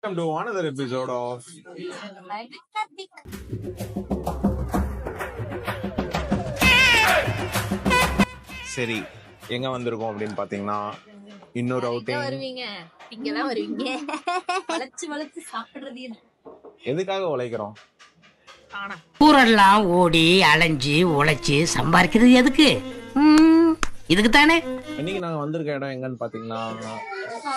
Welcome to another episode of சரி எங்க வந்திருக்கோம் அப்படின்னு பாத்தீங்கன்னா இன்னொரு அவுட்டிங். வருவீங்க இங்கதான் வருவீங்க. வளைச்சு வளைச்சு சாப்பிடுறது எதுக்காக உழைக்கிறோம்? ஊரெல்லாம் ஓடி அலைஞ்சு உழைச்சு சம்பாதிக்கிறது எதுக்கு? இதுக்கு தானே. இன்னைக்கு நாங்க வந்திருக்க இடம் எங்கன்னு பாத்தீங்கன்னா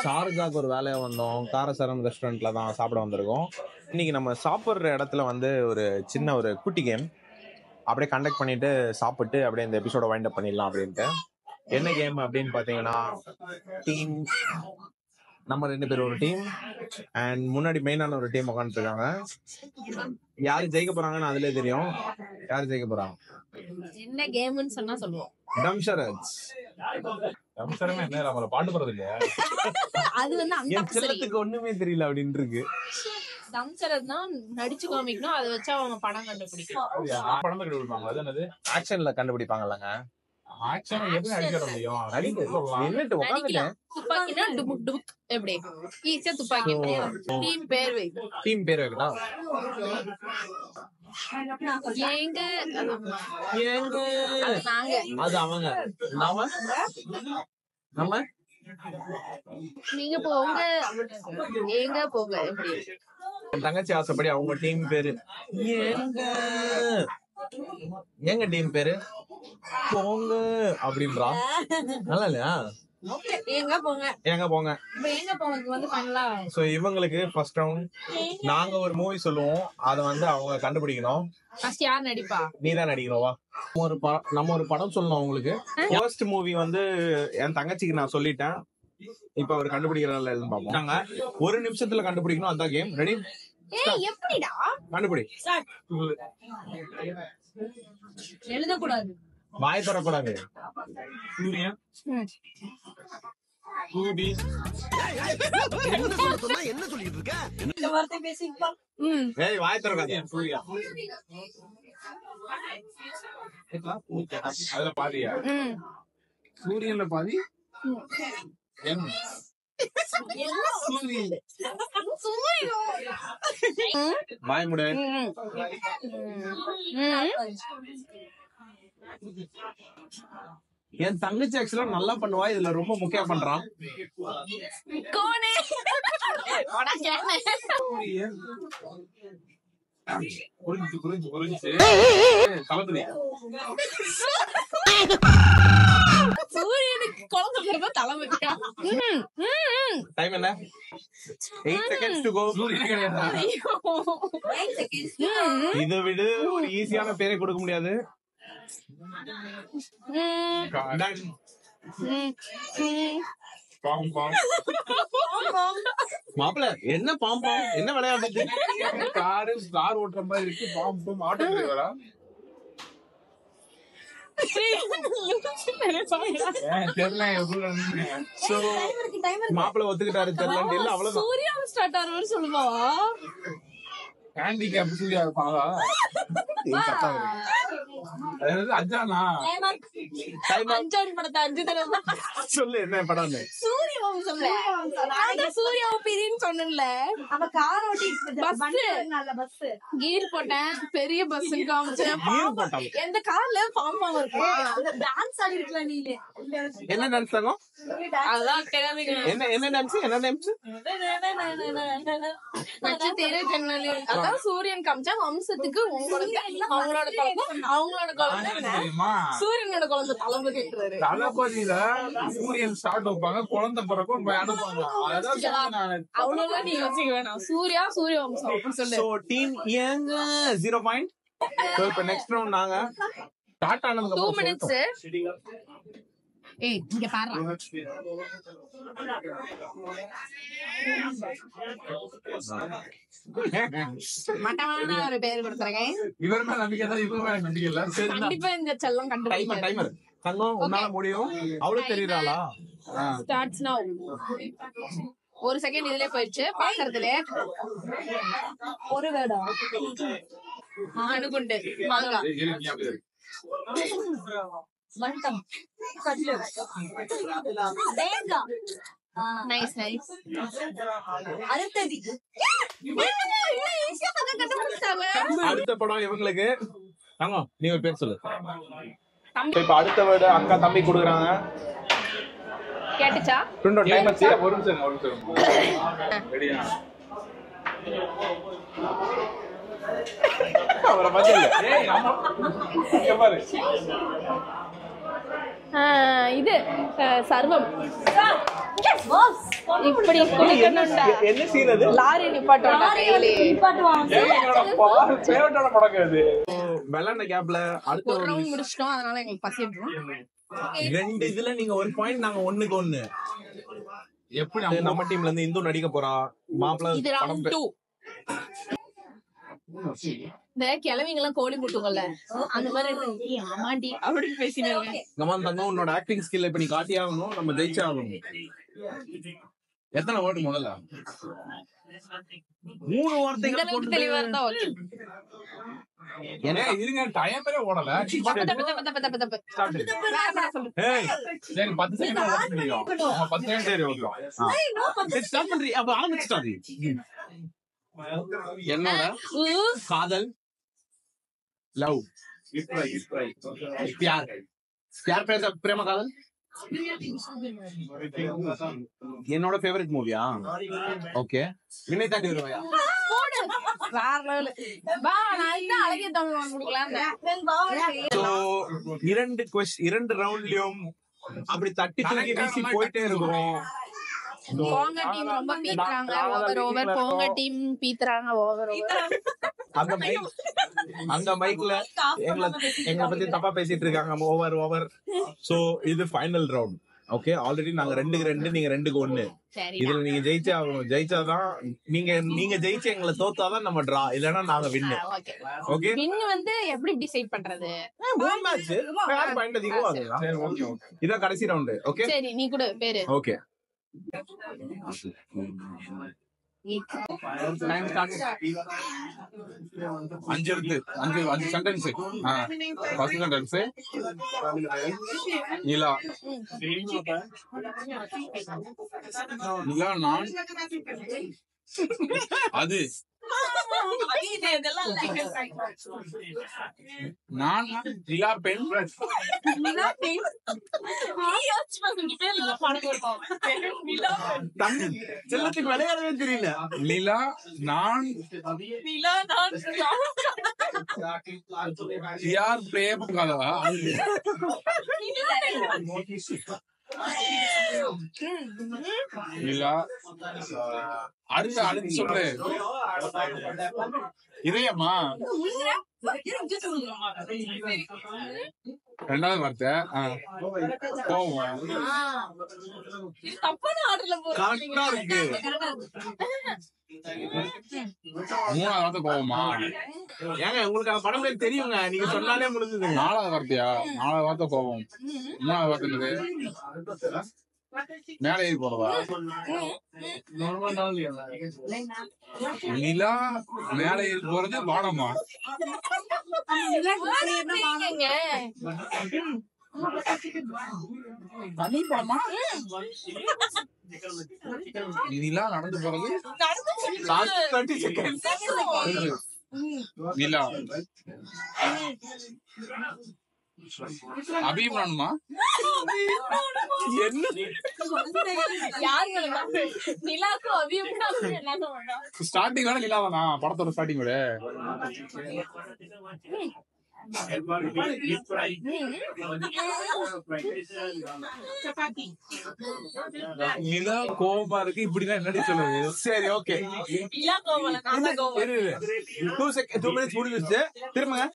ஷார்ஜாக்கு ஒரு வேலையா வந்தோம். காரசரம் ரெஸ்டாரண்ட்ல தான் சாப்பிட வந்திருக்கோம். இன்னைக்கு நம்ம சாப்பிட்ற இடத்துல வந்து ஒரு சின்ன ஒரு குட்டி கேம் அப்படியே கண்டக்ட் பண்ணிட்டு சாப்பிட்டு அப்படியே இந்த எபிசோட வைண்ட் அப் பண்ணிடலாம் அப்படின்ட்டு. என்ன கேம் அப்படின்னு பாத்தீங்கன்னா டீம். நம்ம 2 பேர் ஒரு டீம் அண்ட் முன்னாடி மெயினான ஒரு டீம் உட்காந்துட்டு இருக்காங்க. யாரு ஜெயிக்க போறாங்கன்னு அதுலயே தெரியும். யாரு ஜெயிக்க போறாங்க? என்ன கேம்னு சொன்னா சொல்லுவோம். டம்ஷரட்ஸ். டம்ஷரமே என்ன நம்மள பாட்டு போறது இல்லையா? அது வந்து என் செல்லத்துக்கு ஒண்ணுமே தெரியல அப்படின்னு இருக்கு. டம்ஷரட் தான் நடிச்சு காமிக்கணும். அதை வச்சு அவங்க படம் கண்டுபிடிக்கும். படம் கண்டுபிடிப்பாங்க. அது என்னது? ஆக்ஷன்ல கண்டுபிடிப்பாங்கல்லங்க. ஆக்ஷன் எப்படி அடிக்க முடியும்? என்னட்டு உட்காந்துட்டேன். துப்பாக்கினா டுபுக் டுபுக் எப்படி ஈஸியா துப்பாக்கி. டீம் பேர் வை. டீம் பேர் வைக்கலாம். ஏங்க ஏங்க அது நாங்க, அது அவங்க, நாம நம்ம நீங்க போங்க, ஏங்க போங்க எப்படி. என் தங்கச்சி ஆசைப்படி அவங்க டீம் பேரு ஏங்க. எங்க டீம் பேரு போங்க அப்படின்றா. நல்லா இல்லையா? ஏங்க போங்க, ஏங்க போங்க. இப்ப ஏங்க போங்க வந்து ஃபைனலா. சோ இவங்களுக்கு ஃபர்ஸ்ட் ரவுண்ட். நாங்க ஒரு மூவி சொல்லுவோம், அதை வந்து அவங்க கண்டுபிடிக்கணும். ஃபர்ஸ்ட் யார் நடிப்பா? நீதான் நடிக்கணும்வா. நம்ம ஒரு படம் சொல்லணும் அவங்களுக்கு. ஃபர்ஸ்ட் மூவி வந்து என் தங்கச்சிக்கு நான் சொல்லிட்டேன். இப்ப அவர் கண்டுபிடிக்கிறாங்க எதுவும் பார்ப்போம். 1 நிமிஷத்துல கண்டுபிடிக்கணும். அதான் கேம். ரெடி? ஏய் எப்படிடா கண்டுபிடி. எழுத கூடாது, வாய் தரக்கூடாது. சூரியன், கூபி. என்ன சொல்லிட்டு இருக்க? இந்த வார்த்தை பேசிப்பா. ஏய் வாய் தரக்கூடாது. சூர்யா. அதுல பாதியா? சூரியன்ல பாதி. என் வாய் முடு. என் தங்கச்சி ஆக்சுவலா நல்லா பண்ணுவா. இதுல ரொம்ப முக்கியம் பண்றான். கோனே சூரியன் புரிஞ்சு புரிஞ்சு புரிஞ்சு தளபதி. சூரியனுக்கு குழந்தை பிறகு தலைமையா? டைம் என்ன? 8 seconds to go. சூரியன் கிடையாது. இதை விட ஒரு ஈஸியான பேரை கொடுக்க முடியாது. பாம் பாம். மாப்பிள்ள என்ன பாம்பம், என்ன விளையாடுது? கார் ஓட்டுற மாதிரி இருக்கு. பாம் பாம் ஆட்டோ டிரைவரா? மாப்பிள்ள ஒத்துக்கிட்டாரு தெரியல. அவ்வளவுதான். சூர்யா ஸ்டார்ட் ஆற சொல்லுவாவா? ஹேண்டிகேப் சூர்யா இருப்பாங்களா? அஞ்சானா அஞ்சாடி படத்தை 5 தடவை சொல்லு என்ன படம்? சூர்யாவும் சொல்ல. நான் சூர்யாவை பிரின்னு சொன்னேன்ல. அவ கார் ஓட்டி பஸ் கீர் போட்டேன், பெரிய பஸ் காமிச்சேன். கீர் போட்டாங்க. எந்த கார்ல பாம்பம் இருக்கும். டான்ஸ் ஆடி இருக்கலாம் நீ. என்ன டான்ஸ் தாங்க? அதான் கிளம்பிங்க. என்ன டான்ஸ்? என்ன டான்ஸ்? அதான் சூரியன் காமிச்சா வம்சத்துக்கு உங்களோட அவங்களோட குழந்தை, அவங்களோட குழந்தை தெரியுமா? சூரியனோட குழந்தை தலைமை கேட்கிறாரு. தளபதியில சூரியன் ஸ்டார்ட் வைப்பாங்க, குழந்தை பிறக்கும் அனுப்புவாங்க. அதான் சொன்னேன். அவ்வளவுதான் நீ யோசிக்க வேணாம். சூர்யா சூரிய வம்சம் அப்படி சொல்லு. சோ டீம் ஏங்க 0 பாயிண்ட். சோ இப்போ நெக்ஸ்ட் ரவுண்ட் நாங்க ஸ்டார்ட் ஆனதுக்கு 2 அப்புறம் minutes. ஏய் இங்க பாரு. மட்டமான ஒரு பேர் கொடுத்துருக்கேன். இவர் மேல நம்பிக்கை தான், இவர் மேல நம்பிக்கை இல்ல. சரி கண்டிப்பா இந்த செல்லம் கண்டுபிடிக்கும். டைமர் தங்கம் உன்னால முடியும். அவ்வளவு தெரியுறாளா? ஸ்டார்ட்ஸ் நவ. 1 செகண்ட் இதுலயே போயிடுச்சு பாக்குறதுல. ஒரு வேடா அணுகுண்டு மாங்காய் மண்டம் கல்லு தேங்காய் நைஸ் நைஸ். அடுத்தது அடுத்த படம் இவங்களுக்கு தங்கம், நீ ஒரு பேர் சொல்லு. இப்ப அடுத்த வேர்டு அக்கா தம்பி கொடுக்குறாங்க. கேட்டுச்சா? டைம் ஆச்சு. ஒரு நிமிஷம் ரெடியா? அவரை பத்தி இல்ல. இங்க பாரு. இது சர்வம். இப்படி குளிக்கணும்டா. என்ன சீன் அது? லாரி நிப்பாட்டோம்டா கையிலே. ஃபேவரட்டான படம் அது. வெள்ளாண்ட கேப்ல அடுத்த ஒரு ரவுண்ட் முடிச்சிட்டோம், அதனால எங்களுக்கு பசி எடுத்துரும். ரெண்டு இதுல நீங்க ஒரு பாயிண்ட், நாங்க ஒண்ணுக்கு ஒண்ணு. எப்படி நம்ம டீம்ல இருந்து இந்து நடிக்க போறா. மாப்பிள்ள இது ரவுண்ட் 2. இந்த கிழவிங்க எல்லாம் கோழி முட்டுங்கல்ல, அந்த மாதிரி ஆமாண்டி அப்படின்னு பேசினாங்க. கமான் தங்கம், உன்னோட ஆக்டிங் ஸ்கில் இப்ப நீ காட்டி ஆகணும். நம்ம ஜெயிச்சே ஆகணும். எத்தனை வேர்டு முதல்ல? 3 வார்த்தைகள் போட்டு தெளிவா இருந்தா ஓகே. ஏன்னா இருங்க, டைம் வேற ஓடல. தப்பு தப்பு தப்பு தப்பு. ஏய் சரி 10 செகண்ட் ஓட முடியும். 10 செகண்ட் சரி ஓகே. ஸ்டார்ட் பண்றீ. அப்ப ஆரம்பிச்சிட்டாரு. என்னோட காதல், லவ், प्यार, प्यार பிரேம காதல் என்னோட ஃபேவரட் மூவியா? ஓகே. வினை தாண்டி வருவாயா? வேற லெவல். வா, நான் இந்த அழகிய தமிழ் வாங்க கொடுக்கலாம். சோ இரண்டு ரவுண்ட்லயும் அப்படி தட்டி தூக்கி வீசி போயிட்டே இருக்கும். போங்க டீம் ரொம்ப பீத்துறாங்க. ஓவர் போங்க டீம் பீத்துறாங்க. ஓவர் அந்த மைக்ல எங்களை பத்தி தப்பா பேசிட்டு இருக்காங்க. ஓவர். சோ இது ஃபைனல் ரவுண்ட். ஓகே, ஆல்ரெடி நாங்க 2-2, நீங்க 2-1. இதுல நீங்க ஜெயிச்சே ஆகணும். ஜெயிச்சாதான் நீங்க ஜெயிச்சு எங்களை தோத்தாதான் நம்ம டிரா, இல்லன்னா நாங்க வின்னு. ஓகே, வின் வந்து எப்படி டிசைட் பண்றது? 3 மேட்ச் யார் பாயிண்ட் அதிகமோ அதுதான். சரி ஓகே. இதான் கடைசி ரவுண்ட். ஓகே சரி, நீ கூட பேரு. ஓகே. Time start. 5 இருக்கு. 5 சென்டென்ஸ். ஃபர்ஸ்ட் சென்டென்ஸ் நிலா. நிலா நான் அது நான் நிலா பெண். செல்லத்துக்கு விளையாடவே தெரியல. நிலா நான் யார் பிரேமம் கதவா? நிலா அடுத்து சொல்லு. இதயமா? ரெண்டாவது வார்த்தை கோவம். கரெக்டா இருக்கு. 3வது வார்த்தை கோவமா? ஏங்க உங்களுக்கு அந்த படம் பேர் தெரியுங்க, நீங்க சொன்னாலே முடிஞ்சது. 4வது வார்த்தையா? 4வது வார்த்தை கோவம். 3வது வார்த்தை என்னது? மேல ஏறி போறதா? நிலா மேல ஏறி போறது வானமா? தனி படமா? நிலா நடந்து போறது நிலா அபிமானமா? என்ன ஸ்டார்டிங் வேணா நிலாவானா படத்தோட ஸ்டார்டிங் விட? நிலா கோபமா இருக்கு. இப்படிதான் என்னடி சொல்லுது? சரி ஓகே. 2 மினிட்ஸ் முடிஞ்சிருச்சு. திரும்புங்க.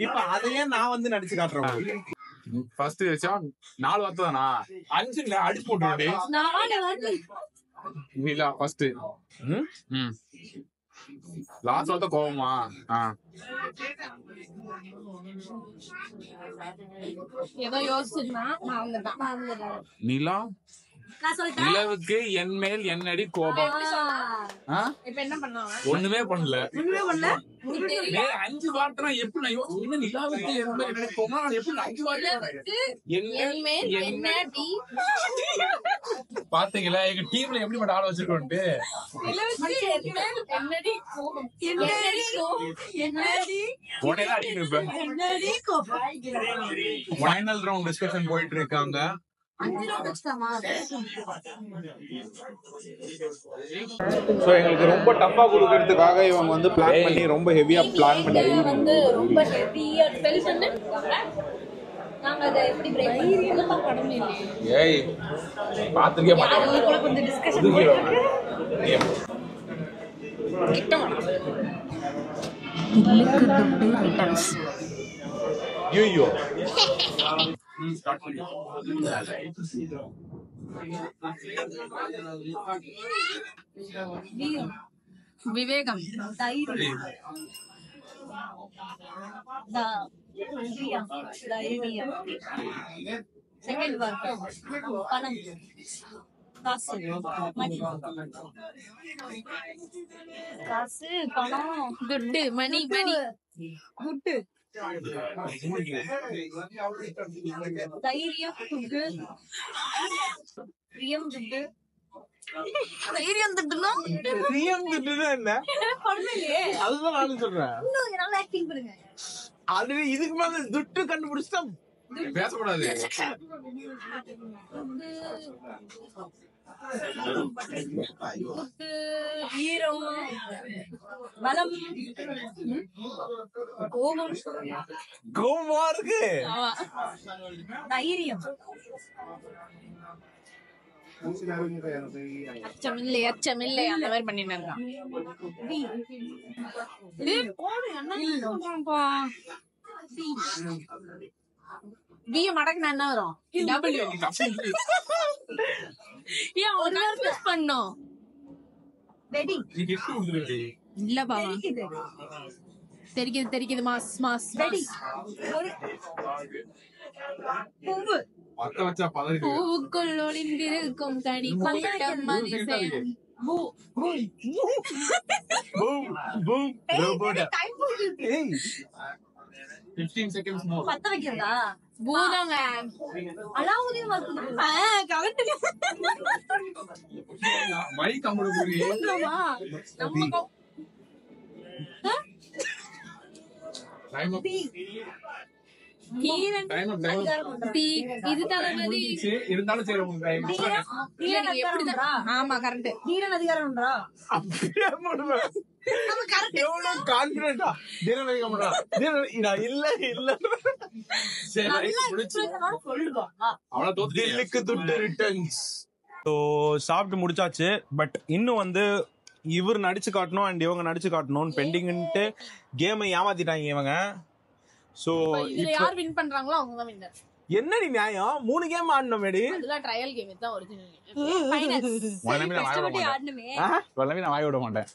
இப்ப அதையே நான் வந்து நடிச்சு காட்டுறேன். ஃபர்ஸ்ட் வச்சா 4 வார்த்தை தானா? 5 இல்ல அடி போட்டு நிலா ஃபர்ஸ்ட். லாஸ்ட் வார்த்தை கோவமா? ஏதோ யோசிச்சுனா நிலா நான் சொல்லிட்டேன். நிலவுக்கு என் மேல் என்னடி கோபம். இப்ப என்ன பண்ணுவாங்க? ஒண்ணுமே பண்ணல. ஒண்ணுமே பண்ணல. டேய் 5 வார்த்தை எப்படி நான் என்ன நிலாவுக்கு என் மேல் என்னடி கோபம் நான் எப்படி 5 வார்த்தை என்மேல் என்னடி பாத்தீங்களா எங்க டீம்ல எப்படி மட்டும் ஆள வச்சிருக்கோம்ட்டு. நிலவுக்கு என்மேல் என்னடி கோபம். என்னடி கோபம். என்னடி உடனே தான் அடிக்கணும் இப்ப. என்னடி கோபம். ஃபைனல் ரவுண்ட் டிஸ்கஷன் போயிட்டு இருக்காங்க. 5 ரவுண்ட் வச்சுட்டாமா? ஸோ எங்களுக்கு ரொம்ப டஃபா கொடுக்கறதுக்காக இவங்க வந்து பிளான் பண்ணி ரொம்ப ஹெவியா பிளான் பண்ணி வந்து ரொம்ப ஹெவியா ஸ்பெல் பண்ணு. நாங்க அத எப்படி பிரேக் பண்ணோம்? கடமை இல்லையே. ஏய் பாத்துக்கே மாட்டேன். அதுக்குள்ள கொஞ்சம் டிஸ்கஷன் போயிட்டு ஐயோ விவேகம். தைரியம். தைரியம். செகண்ட் வார்த்தை பணம். காசு. மணி. காசு பணம் துட்டு மணி மணி குட்டு. தைரியம் துட்டு. பிரியம் துட்டு. தைரியம் துட்டுனா சிஎம் திட்டுனா என்ன? பண்ணலையே. அதுதான் நானும் சொல்றேன். இன்னும் நல்லா ஆக்டிங் பண்ணுங்க. அது இதுக்கு மேல துட்டு கண்டுபிடிச்சா பேசக்கூடாது. ஈரம் பலம் கோபம் கோவமா இருக்கு. தைரியம் அச்சமில்லை அச்சமில்லை அந்த மாதிரி பண்ணிட்டு இருக்கான். பி மடக்கு என்ன வரும்? டபிள்யூ. ஏன் ஒரு நாள் மிஸ் பண்ணோம்? வெடி நீ கிஃப்ட் கொடுத்துருடி. இல்ல பாவா தெரிக்குது தெரிக்குது மாஸ் மாஸ் வெடி ஒரு பூவு பத்த வச்சா பதறிடு. பூவுக்குள் ஒளிந்திருக்கும் கனி கூட்டம் அதிசயம். பூ பூம் பூம் ரோபோட். டைம் போகுது. ஏய் 15 seconds more. பத்த வைக்கிறதா பூதாங்க. அலாவுதீன் வந்து கரெக்ட். மைக் அமுடு புரி. Time up. Time up. இது தளபதி. இருந்தாலும் சரி உங்களுக்கு டைம். ஆமா கரெக்ட். தீரன் அதிகாரம்ன்றா அப்படியே பண்ணுவேன். எவ்வளவு கான்பிடென்ட்டா தினநடிக்க மாட்டான். இல்ல இல்ல சரி முடிச்சு. சொல்லுவா அவள தோத்து. தில்லுக்கு துட்டு ரிட்டர்ன்ஸ். ஸோ சாப்பிட்டு முடிச்சாச்சு. பட் இன்னும் வந்து இவர் நடிச்சு காட்டணும் அண்ட் இவங்க நடிச்சு காட்டணும்னு பெண்டிங்ன்ட்டு கேமை ஏமாத்திட்டாங்க இவங்க. ஸோ இதுல யார் வின் பண்றாங்களோ அவங்க தான் வின்னர். என்னடி நியாயம்? 3 கேம் ஆடணும் மேடி. அதெல்லாம் ட்ரையல் கேம் தான் ஒரிஜினல். ஃபைனல்ஸ். உடனே நான் வாய விட மாட்டேன். ஆடணுமே உடனே நான் வாய விட மாட்டேன்.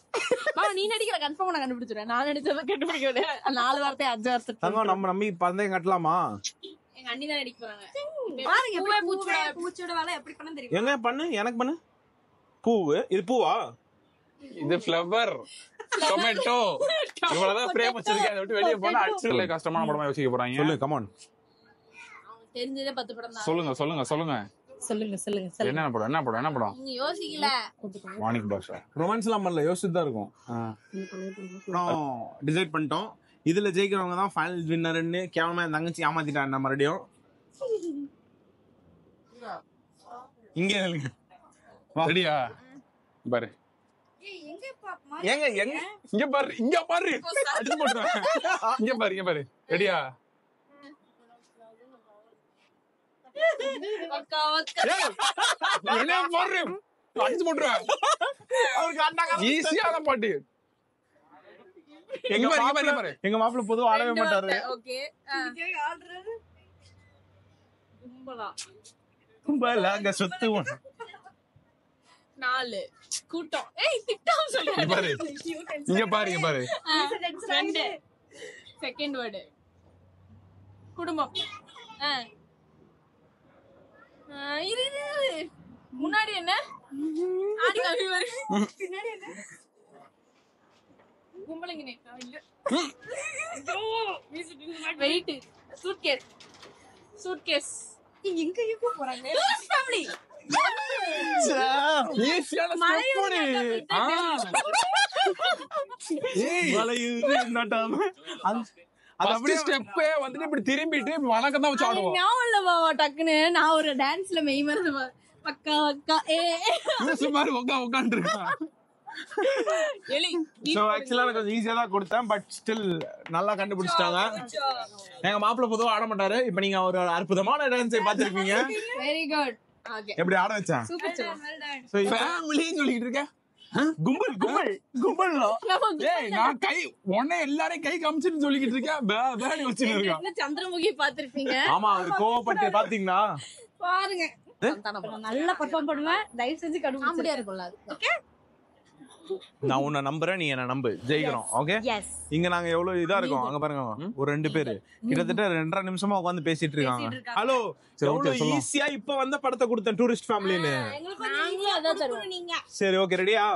மாமா நீ நடிக்கிற கன்ஃபார்ம் நான் கண்டுபிடிச்சிடுறேன். நான் நடிச்சத கண்டுபிடிக்க முடியாது. 4 வார்த்தை 5 வார்த்தை. தங்கம் நம்ம நம்பி பந்தயம் கட்டலாமா? எங்க அண்ணி தான் நடிக்க போறாங்க. பாருங்க பூவே பூச்சோட பூச்சோட வேலை எப்படி பண்ண தெரியும் என்ன பண்ணு எனக்கு பண்ணு. பூவு இது பூவா? இது ஃப்ளவர் டொமேட்டோ. இவ்வளவுதான் ஃப்ரேம் வச்சிருக்கேன். அதை விட்டு வெளிய போனா அடிச்சுல கஷ்டமான படமா யோசிக்க போறாங்க. சொல்லு கமான். தெரிஞ்சதே 10 படம் தான். சொல்லுங்க சொல்லுங்க சொல்லுங்க. சொல்லுங்க சொல்லுங்க என்ன படம் என்ன படம் என்ன படம்? நீங்க யோசிக்கல. மார்னிங் பாஷா. ரொமான்ஸ்லாம் பண்ணல, யோசிச்சுட்டு தான் இருக்கும். அப்புறம் டிசைட் பண்ணிட்டோம். இதுல ஜெயிக்கிறவங்க தான் ஃபைனல் வின்னர்னு. கேவலமா என் தங்கச்சி ஏமாத்திட்டான் மறுபடியும். இங்க நில்லுங்க. ரெடியா? பாரு ஏங்க எங்க இங்க பாரு இங்க பாரு அடிச்சு போடுறேன். இங்க பாரு இங்க பாரு. ரெடியா? என்ன பாரு அடிச்சு போடுறேன். ஈஸியான பாட்டு. எங்க பாரு, இங்க மாப்பிள்ளை பாரு. எங்க மாப்பிள்ளை பொதுவா ஆடவே மாட்டாரு. ஓகே. ஆடுறது கும்பலாக சொத்து 4 கூட்டம். ஏய் திட்டம் சொல்லு. இங்க பாரு இங்க பாரு இங்க பாரு. 2 செகண்ட் வேர்ட் குடும்பம். இரு முன்னாடி என்ன ஆடி காமி வரு பின்னாடி என்ன கும்பலங்க இல்ல வெயிட் சூட்கேஸ் எங்க எங்க போறாங்க ஃபேமிலி ஈஸியான ஸ்டெப் அது அப்படியே ஸ்டெப்பே வந்துட்டு இப்படி திரும்பிட்டு வணக்கம் தான் வச்சு ஆடுவோம். ஞாபகம் டக்குன்னு நான் ஒரு டான்ஸ்ல மெய் மறந்து பக்கா பக்கா லூசு மாதிரி உட்கார்ந்து இருக்கான். சோ ஆக்சுவலா எனக்கு கொஞ்சம் ஈஸியா தான் கொடுத்தேன், பட் ஸ்டில் நல்லா கண்டுபிடிச்சிட்டாங்க. எங்க மாப்பிள்ள பொதுவா ஆட மாட்டாரு, இப்ப நீங்க ஒரு அற்புதமான டான்ஸை பாத்திருக்கீங்க. Very good. எப்படி ஆட வச்சேன்? சூப்பர் சோ ஃபேமிலின்னு சொல்லிட்டு இருக்க. கும்பல் ஏய் நான் கை உன்னை எல்லாரையும் கை காமிச்சுன்னு சொல்லிக்கிட்டு இருக்கேன். பேடி வச்சுட்டு இருக்கான். சந்திரமுகி பாத்திருப்பீங்க. ஆமா, அவர் கோவப்பட்டு பாத்தீங்களா? பாருங்க நல்லா பெர்ஃபார்ம் பண்ணுவேன். தயவு செஞ்சு கண்டுபிடிச்சியா இருக்கும்ல. ஓகே, நான் உன்னை நம்புறேன், நீ என்ன நம்பு. ஜெயிக்கிறோம். ஓகே, இங்க நாங்க எவ்வளவு இதா இருக்கோம். அங்க பாருங்க, ஒரு 2 பேரு கிட்டத்தட்ட 2.5 நிமிஷமா உட்கார்ந்து பேசிட்டு இருக்காங்க. ஹலோ, எவ்வளவு ஈஸியா இப்ப வந்த படத்தை கொடுத்தேன், டூரிஸ்ட் ஃபேமிலின்னு. நாங்களும் அதான் தருவோம். நீங்க சரி, ஓகே, ரெடியா?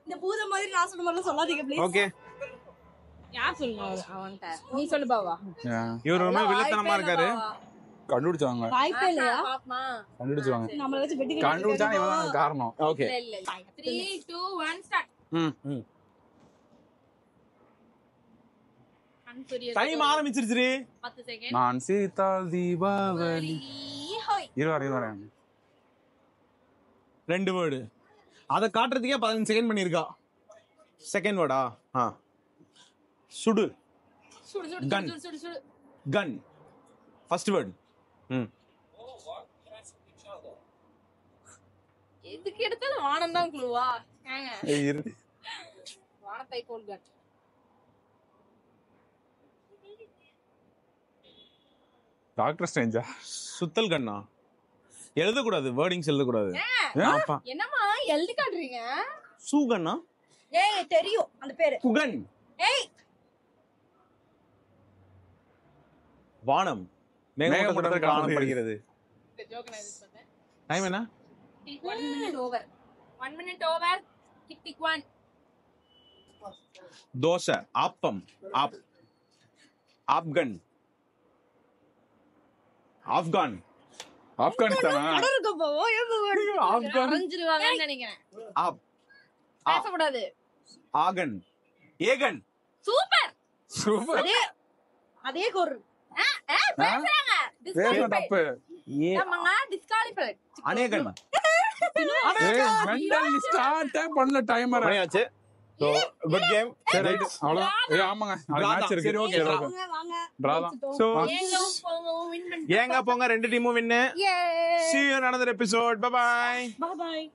இந்த பூத மாதிரி நான் சொன்ன மாதிரி சொல்லாதீங்க ப்ளீஸ். ஓகே, யார் சொல்லுங்க அவன்ட்ட? நீ சொல்லு பாவா. இவர் ரொம்ப வில்லத்தனமா இருக்காரு. கண்டுபிடிச்சாங்க. வாய்ப்பே இல்லையா? கண்டுபிடிச்சாங்க. நம்மள வச்சு வெட்டி கண்டுபிடிச்சாங்க, இவன் தான் காரணம். ஓகே, இல்ல 3 2 1 ஸ்டார்ட். டைம் ஆரம்பிச்சிருச்சு. 10 செகண்ட். நான் சீதா தீபாவளி. இருவாரு 2 வேர்டு. அத காட்டுறதுக்கே 15 செகண்ட் பண்ணிருக்கா. செகண்ட் வேர்டா? சுடு. சுடு கன். சுடு சுடு. கன். First word. இதுக்கு எடுத்தது வானம் தான் க்ளூவா? இரு. வானத்தை போல் கன். டாக்டர் ஸ்ட்ரேஞ்சா? சுத்தல் கண்ணா? எழுதக்கூடாது, வேர்டிங்ஸ் எழுதக்கூடாது. என்னம்மா எழுதி காட்டுறீங்க? சூகண்ணா? ஏய் தெரியும் அந்த பேரு. புகன். ஏய் வானம். மேகமூட்டத்தில் காணப்படுகிறது. இந்த ஜோக் நான் யூஸ் பண்ணேன். டைம் என்ன? 1 minute over. 1 minute over. Tick 1. Dosa. Appam. Afghan. Afghan. ஆப்கானிஸ்தானா? கடலுக்கு போவோம். ஆப்கான். அரைஞ்சிருவாங்கன்னு நினைக்கிறேன். பேசக்கூடாது. ஆகன். ஏகன். சூப்பர். சூப்பர். அதே கோர். பேசுறாங்க. வேற தப்பு. நம்மங்க டிஸ்குவாலிஃபை. அநேகன். மெண்டல் ஸ்டார்ட் பண்ணல டைமர். பண்ணியாச்சு. So good game. சரி அவ்வளவுதான். ஆமாங்க, மேட்ச் இருக்கு. சரி, ஓகே. வாங்க. டிரா தான். சோ வின் பண்ணி. ஏங்க போங்க, 2 டீமும் win. See you in another episode. Bye bye. Bye bye.